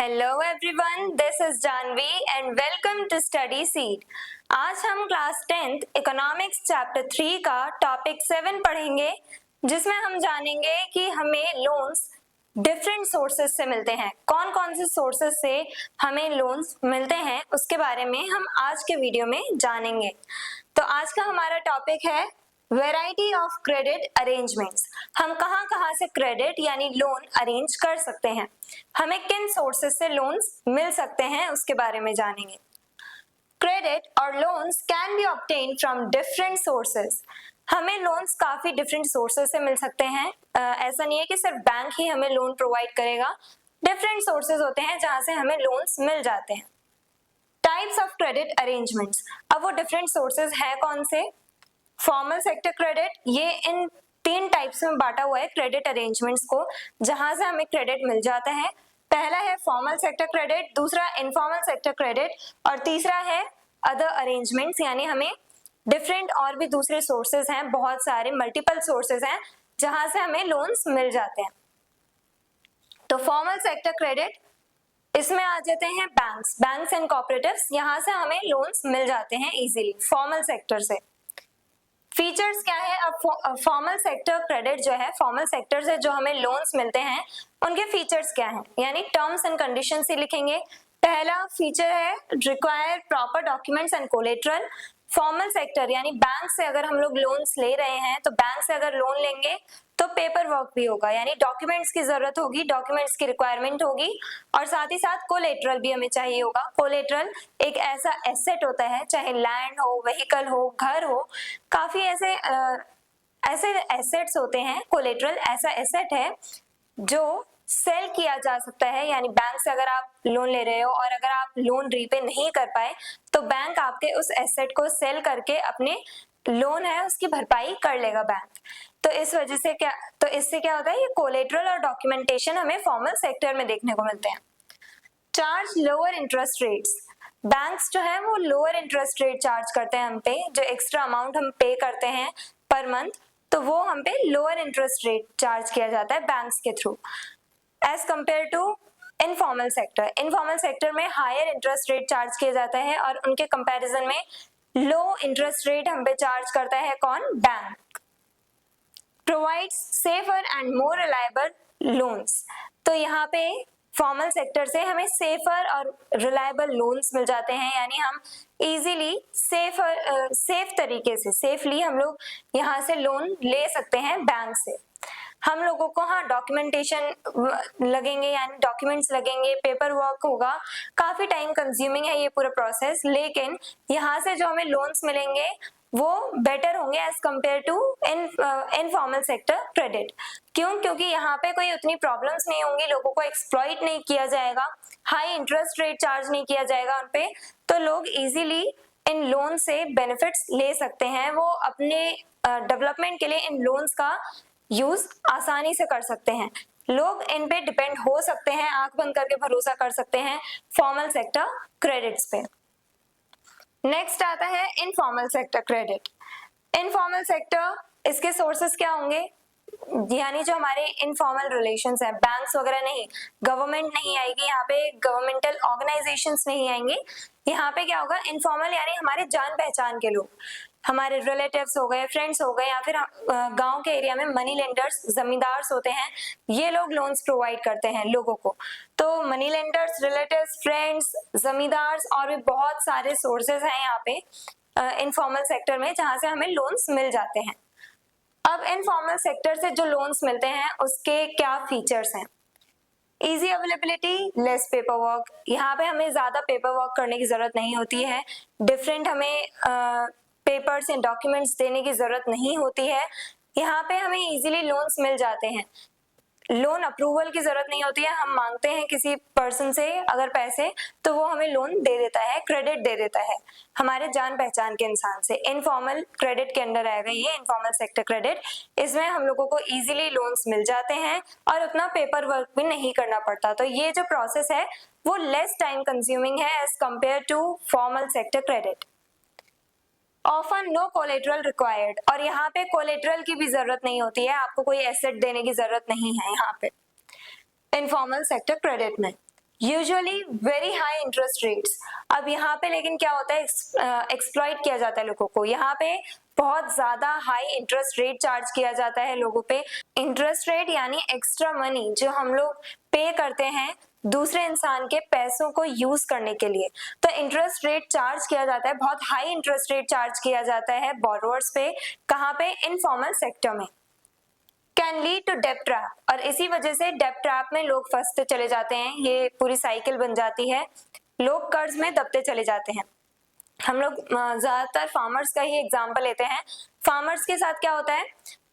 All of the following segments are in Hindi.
Hello everyone, this is Janvi and welcome to study seat. आज हम क्लास 10th इकोनॉमिक्स चैप्टर 3 का टॉपिक 7 पढ़ेंगे, जिसमें हम जानेंगे कि हमें लोन्स डिफरेंट सोर्सेस से मिलते हैं। कौन कौन से सोर्सेस से हमें लोन्स मिलते हैं उसके बारे में हम आज के वीडियो में जानेंगे। तो आज का हमारा टॉपिक है वैरायटी ऑफ क्रेडिट अरेंजमेंट्स। हम कहां से क्रेडिट यानी लोन अरेंज कर सकते हैं, हमें किन सोर्सेस से लोन्स मिल सकते हैं उसके बारे में जानेंगे। क्रेडिट और loans can be obtain from different sources. हमें लोन्स काफी डिफरेंट सोर्सेस से मिल सकते हैं। ऐसा नहीं है कि सिर्फ बैंक ही हमें लोन प्रोवाइड करेगा, डिफरेंट सोर्सेस होते हैं जहां से हमें लोन्स मिल जाते हैं। टाइप्स ऑफ क्रेडिट अरेंजमेंट्स, अब वो डिफरेंट सोर्सेस हैं कौन से? फॉर्मल सेक्टर क्रेडिट, ये इन 3 टाइप्स में बांटा हुआ है क्रेडिट अरेंजमेंट्स को, जहां से हमें क्रेडिट मिल जाता है। पहला है फॉर्मल सेक्टर क्रेडिट, दूसरा इनफॉर्मल सेक्टर क्रेडिट और तीसरा है अदर अरेंजमेंट्स, यानी हमें डिफरेंट और भी दूसरे सोर्सेज हैं, बहुत सारे मल्टीपल सोर्सेज हैं जहां से हमें लोन्स मिल जाते हैं। तो फॉर्मल सेक्टर क्रेडिट, इसमें आ जाते हैं बैंक्स एंड कोऑपरेटिव्स, यहाँ से हमें लोन्स मिल जाते हैं इजीली फॉर्मल सेक्टर से। फीचर्स क्या है? अब फॉर्मल सेक्टर क्रेडिट जो है, फॉर्मल सेक्टर से जो हमें लोन्स मिलते हैं उनके फीचर्स क्या हैं, यानी टर्म्स एंड कंडीशंस ही लिखेंगे। पहला फीचर है require proper documents and collateral. Formal sector यानी बैंक से अगर हम लोग लोन्स ले रहे हैं, तो बैंक से अगर लोन लेंगे तो पेपर वर्क भी होगा, यानी डॉक्यूमेंट्स की जरूरत होगी, डॉक्यूमेंट्स की रिक्वायरमेंट होगी और साथ ही साथ कोलेटरल भी हमें चाहिए होगा। कोलेटरल एक ऐसा एसेट होता है, चाहे लैंड हो, व्हीकल हो, घर हो, काफी ऐसे एसेट्स होते हैं। कोलेटरल ऐसा एसेट है जो सेल किया जा सकता है, यानी बैंक से अगर आप लोन ले रहे हो और अगर आप लोन रीपे नहीं कर पाए तो बैंक आपके उस एसेट को सेल करके अपने लोन है उसकी भरपाई कर लेगा बैंक। तो इस वजह से इससे क्या होता है, ये कोलेटरल और डॉक्यूमेंटेशन हमें फॉर्मल सेक्टर में देखने को मिलते हैं। Charge lower interest rates, banks जो है वो लोअर इंटरेस्ट रेट चार्ज करते हैं हम पे, जो एक्स्ट्रा अमाउंट हम पे करते हैं पर मंथ, तो वो हम पे लोअर इंटरेस्ट रेट चार्ज किया जाता है बैंक्स के थ्रू, as compare to informal sector. Informal sector में हायर इंटरेस्ट रेट चार्ज किया जाता है और उनके कंपैरिजन में लो इंटरेस्ट रेट हम पे चार्ज करता है कौन? Bank. Provides safer and more reliable loans, तो यहाँ पे फॉर्मल सेक्टर से हमें सेफर और रिलायबल लोन्स मिल जाते हैं, यानी हम इजीली सेफ तरीके से सेफली हम लोग यहाँ से लोन ले सकते हैं बैंक से। हम लोगों को हाँ डॉक्यूमेंटेशन लगेंगे, यानी डॉक्यूमेंट्स लगेंगे, पेपर वर्क होगा, काफी टाइम कंज्यूमिंग है ये पूरा प्रोसेस, लेकिन यहाँ से जो हमें लोन्स मिलेंगे वो बेटर होंगे as compare to informal sector credit. क्यों? क्योंकि यहाँ पे कोई उतनी प्रॉब्लम्स नहीं होंगी, लोगों को एक्सप्लॉइट नहीं किया जाएगा, हाई इंटरेस्ट रेट चार्ज नहीं किया जाएगा उनपे, तो लोग इजीली इन लोन से बेनिफिट्स ले सकते हैं। वो अपने डेवलपमेंट के लिए इन लोन्स का यूज आसानी से कर सकते हैं, लोग इन पे डिपेंड हो सकते हैं, आंख बंद करके भरोसा कर सकते हैं फॉर्मल सेक्टर क्रेडिट्स पे। नेक्स्ट आता है informal sector credit. Informal sector, इसके सोर्सेस क्या होंगे, यानी जो हमारे इनफॉर्मल रिलेशंस है, बैंक्स वगैरह नहीं, गवर्नमेंट नहीं आएगी यहाँ पे, गवर्नमेंटल ऑर्गेनाइजेशंस नहीं आएंगे। यहाँ पे क्या होगा, इनफॉर्मल यानी हमारे जान पहचान के लोग, हमारे रिलेटिव्स हो गए, फ्रेंड्स हो गए, या फिर गांव के एरिया में मनी लेंडर्स, जमींदार्स होते हैं, ये लोग लोन्स प्रोवाइड करते हैं लोगों को। तो money lenders, relatives, friends, zamindars और भी बहुत सारे सोर्सेज हैं यहाँ पे इनफॉर्मल सेक्टर में, जहां से हमें लोन्स मिल जाते हैं। अब इनफॉर्मल सेक्टर से जो लोन्स मिलते हैं उसके क्या फीचर्स हैं? Easy availability, less paper work, यहाँ पे हमें ज्यादा पेपर वर्क करने की जरूरत नहीं होती है, डिफरेंट हमें पेपर्स एंड डॉक्यूमेंट्स देने की जरूरत नहीं होती है, यहाँ पे हमें इजीली लोन्स मिल जाते हैं, लोन अप्रूवल की जरूरत नहीं होती है, हम मांगते हैं किसी पर्सन से अगर पैसे तो वो हमें लोन दे देता है, क्रेडिट दे देता है हमारे जान पहचान के इंसान से। इनफॉर्मल क्रेडिट के अंडर आएगा ये इनफॉर्मल सेक्टर क्रेडिट, इसमें हम लोगों को इजीली लोन्स मिल जाते हैं और उतना पेपर वर्क भी नहीं करना पड़ता। तो ये जो प्रोसेस है वो लेस टाइम कंज्यूमिंग है as compare to formal sector credit. Often no collateral required, और यहाँ पे कोलेटरल की भी जरूरत नहीं होती है, आपको कोई एसेट देने की जरूरत नहीं है यहाँ पे इनफॉर्मल सेक्टर क्रेडिट में। Usually very high interest rates. अब यहाँ पे लेकिन क्या होता है, एक्सप्लॉइट किया जाता है लोगों को। यहाँ पे बहुत ज्यादा हाई इंटरेस्ट रेट चार्ज किया जाता है लोगों पे। इंटरेस्ट रेट यानी एक्स्ट्रा मनी जो हम लोग पे करते हैं दूसरे इंसान के पैसों को यूज करने के लिए, तो इंटरेस्ट रेट चार्ज किया जाता है, बहुत हाई इंटरेस्ट रेट चार्ज किया जाता है बोरोवर्स पे। कहाँ पे? इनफॉर्मल सेक्टर में। कैन लीड टू डेब्ट ट्रैप, और इसी वजह से डेब्ट ट्रैप में लोग फंसते चले जाते हैं। ये पूरी साइकिल बन जाती है, लोग कर्ज में दबते चले जाते हैं। हम लोग ज्यादातर फार्मर्स का ही एग्जांपल लेते हैं। फार्मर्स के साथ क्या होता है,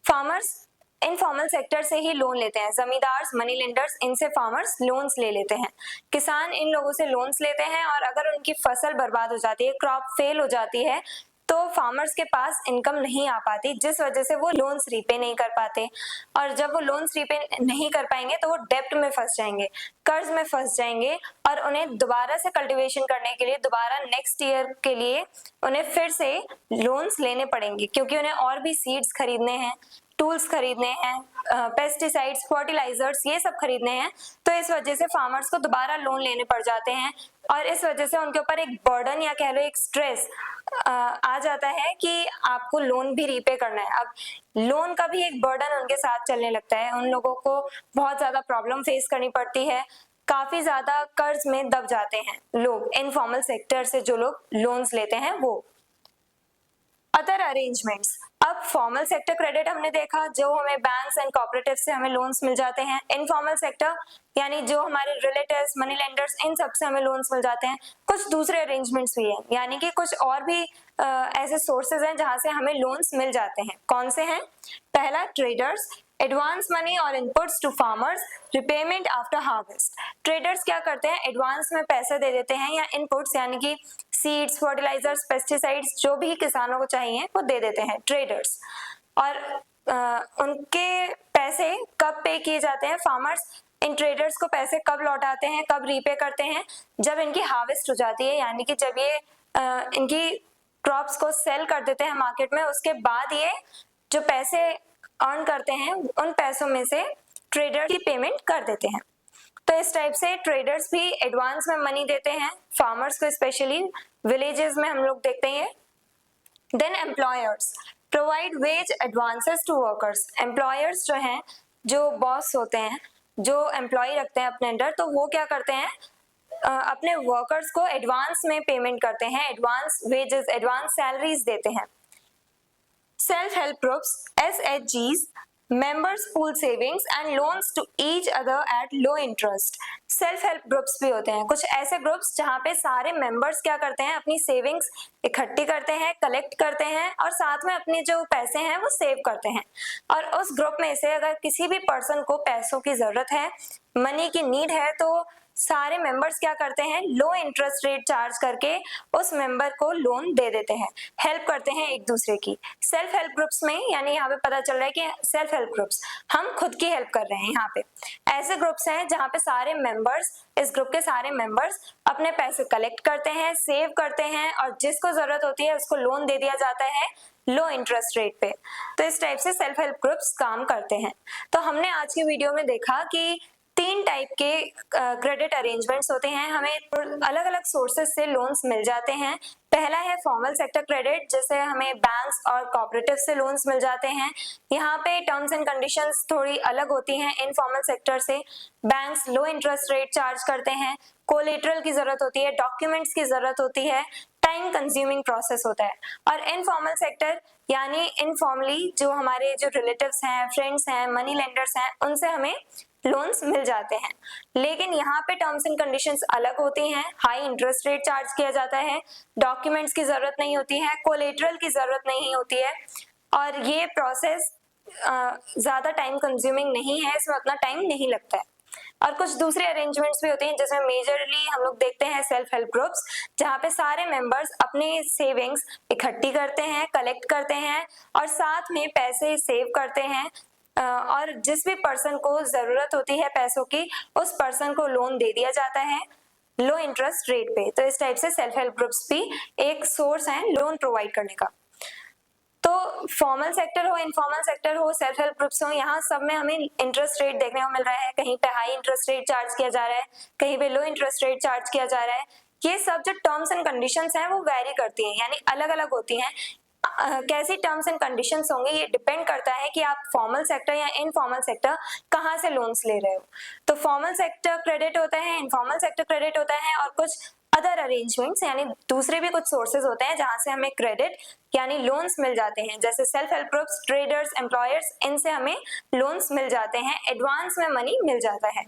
फार्मर्स इनफॉर्मल सेक्टर से ही लोन लेते हैं। जमींदार्स, मनी लेंडर्स, इनसे फार्मर्स लोन्स ले लेते हैं। किसान इन लोगों से लोन्स लेते हैं, और अगर उनकी फसल बर्बाद हो जाती है, क्रॉप फेल हो जाती है, तो फार्मर्स के पास इनकम नहीं आ पाती, जिस वजह से वो लोन्स रीपे नहीं कर पाते। और जब वो लोन्स रीपे नहीं कर पाएंगे तो वो डेब्ट में फंस जाएंगे, कर्ज में फंस जाएंगे, और उन्हें दोबारा से कल्टीवेशन करने के लिए, दोबारा नेक्स्ट ईयर के लिए उन्हें फिर से लोन्स लेने पड़ेंगे, क्योंकि उन्हें और भी सीड्स खरीदने हैं, टूल्स खरीदने हैं, पेस्टिसाइड्स, फर्टिलाइजर्स, ये सब खरीदने हैं। तो इस वजह से फार्मर्स को दोबारा लोन लेने पड़ जाते हैं, और इस वजह से उनके ऊपर एक बर्डन या कह लो एक स्ट्रेस आ जाता है कि आपको लोन भी रीपे करना है। अब लोन का भी एक बर्डन उनके साथ चलने लगता है, उन लोगों को बहुत ज्यादा प्रॉब्लम फेस करनी पड़ती है, काफी ज्यादा कर्ज में दब जाते हैं लोग, इनफॉर्मल सेक्टर से जो लोग लोन्स लेते हैं वो। अदर अरेंजमेंट्स, अब फॉर्मल सेक्टर क्रेडिट हमने देखा, जो हमें बैंक्स एंड कोऑपरेटिव से हमें लोन्स मिल जाते हैं। इनफॉर्मल सेक्टर यानी जो हमारे रिलेटिव्स, मनी लेंडर्स, इन सब से हमें लोन्स मिल जाते हैं। कुछ दूसरे अरेंजमेंट्स भी हैं, यानी कि कुछ और भी ऐसे सोर्सेज हैं जहां से हमें लोन्स मिल जाते हैं। कौन से हैं? पहला, ट्रेडर्स, एडवांस मनी और inputs to farmers, repayment after harvest. Traders क्या करते हैं, एडवांस में पैसे दे देते हैं, या इनपुट्स यानी कि सीड्स, फर्टिलाइजर्स, पेस्टिसाइड्स जो भी किसानों को चाहिए वो दे देते हैं ट्रेडर्स। और उनके पैसे कब पे किए जाते हैं? फार्मर्स इन ट्रेडर्स को पैसे कब लौटाते हैं, कब रीपे करते हैं? जब इनकी हार्वेस्ट हो जाती है, यानी कि जब ये इनकी क्रॉप्स को सेल कर देते हैं मार्केट में, उसके बाद ये जो पैसे अर्न करते हैं उन पैसों में से ट्रेडर की पेमेंट कर देते हैं। तो इस टाइप से ट्रेडर्स भी एडवांस में मनी देते हैं फार्मर्स को, स्पेशली विलेजेस में हम लोग देखते हैं। Then employers provide wage advances to workers. Employers जो हैं, जो बॉस होते हैं, जो एम्प्लॉय रखते हैं अपने अंडर, तो वो क्या करते हैं, अपने वर्कर्स को एडवांस में पेमेंट करते हैं, एडवांस वेजेस, एडवांस सैलरीज देते हैं। Self help groups, SHGs, members pool savings and loans to each other at low interest। Self help groups भी होते हैं, कुछ ऐसे ग्रुप्स जहाँ पे सारे मेंबर्स क्या करते हैं, अपनी सेविंग्स इकट्ठी करते हैं, कलेक्ट करते हैं, और साथ में अपने जो पैसे हैं वो सेव करते हैं। और उस ग्रुप में से अगर किसी भी पर्सन को पैसों की जरूरत है, मनी की नीड है, तो सारे मेंबर्स क्या करते हैं, लो इंटरेस्ट रेट चार्ज करके उस मेंबर को लोन दे देते हैं, हेल्प करते हैं एक दूसरे की। सेल्फ हेल्प ग्रुप्स में, यानी यहाँ पे पता चल रहा है कि सेल्फ हेल्प ग्रुप्स, हम खुद की हेल्प कर रहे हैं। यहाँ पे ऐसे ग्रुप्स हैं जहाँ पे सारे मेंबर्स, इस ग्रुप के सारे मेंबर्स अपने पैसे कलेक्ट करते हैं, सेव करते हैं, और जिसको जरूरत होती है उसको लोन दे दिया जाता है लो इंटरेस्ट रेट पे। तो इस टाइप से सेल्फ हेल्प ग्रुप्स काम करते हैं। तो हमने आज की वीडियो में देखा कि 3 टाइप के क्रेडिट अरेंजमेंट्स होते हैं, हमें अलग अलग सोर्सेज से लोन्स मिल जाते हैं। पहला है फॉर्मल सेक्टर क्रेडिट, जैसे हमें बैंक्स और कोऑपरेटिव से लोन्स मिल जाते हैं। यहाँ पे टर्म्स एंड कंडीशंस थोड़ी अलग होती हैं इनफॉर्मल सेक्टर से। बैंक्स लो इंटरेस्ट रेट चार्ज करते हैं, कोलेटरल की जरूरत होती है, डॉक्यूमेंट्स की जरूरत होती है, टाइम कंज्यूमिंग प्रोसेस होता है। और इनफॉर्मल सेक्टर यानी इनफॉर्मली जो हमारे जो रिलेटिव्स हैं, फ्रेंड्स हैं, मनी लेंडर्स हैं, उनसे हमें लोन्स मिल जाते हैं। लेकिन यहाँ पे टर्म्स एंड कंडीशंस अलग होती हैं, हाई इंटरेस्ट रेट चार्ज किया जाता है, डॉक्यूमेंट्स की जरूरत नहीं होती है, कोलेटरल की जरूरत नहीं होती है, और ये प्रोसेस ज्यादा टाइम कंज्यूमिंग नहीं है, इसमें उतना टाइम नहीं लगता है। और कुछ दूसरे अरेंजमेंट्स भी होते हैं, जिसमें मेजरली हम लोग देखते हैं सेल्फ हेल्प ग्रुप्स, जहाँ पे सारे मेंबर्स अपने सेविंग्स इकट्ठी करते हैं, कलेक्ट करते हैं, और साथ में पैसे सेव करते हैं, और जिस भी पर्सन को जरूरत होती है पैसों की, उस पर्सन को लोन दे दिया जाता है लो इंटरेस्ट रेट पे। तो इस टाइप से सेल्फ हेल्प ग्रुप्स भी एक सोर्स है लोन प्रोवाइड करने का। तो फॉर्मल सेक्टर हो, इनफॉर्मल सेक्टर हो, सेल्फ हेल्प ग्रुप्स हो, यहाँ सब में हमें इंटरेस्ट रेट देखने को मिल रहा है। कहीं पे हाई इंटरेस्ट रेट चार्ज किया जा रहा है, कहीं पे लो इंटरेस्ट रेट चार्ज किया जा रहा है। ये सब जो टर्म्स एंड कंडीशंस हैं वो वेरी करती हैं, यानी अलग अलग होती हैं। कैसी टर्म्स एंड कंडीशंस होंगे ये डिपेंड करता है कि आप फॉर्मल सेक्टर या इनफॉर्मल सेक्टर कहाँ से लोन्स ले रहे हो। तो फॉर्मल सेक्टर क्रेडिट होता है, इनफॉर्मल सेक्टर क्रेडिट होता है, और कुछ अदर अरेंजमेंट्स यानी दूसरे भी कुछ सोर्सेज होते हैं जहां से हमें क्रेडिट यानी लोन्स मिल जाते हैं, जैसे self help groups, traders, employers, इनसे हमें लोन्स मिल जाते हैं, एडवांस में मनी मिल जाता है।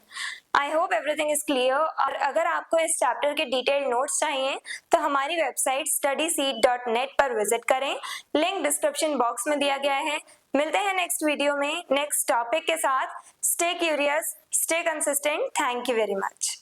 I hope everything is clear. और अगर आपको इस चैप्टर के डिटेल नोट्स चाहिए तो हमारी वेबसाइट studyseed.net पर विजिट करें, लिंक डिस्क्रिप्शन बॉक्स में दिया गया है। मिलते हैं नेक्स्ट वीडियो में नेक्स्ट टॉपिक के साथ। Stay curious, stay consistent. Thank you very much.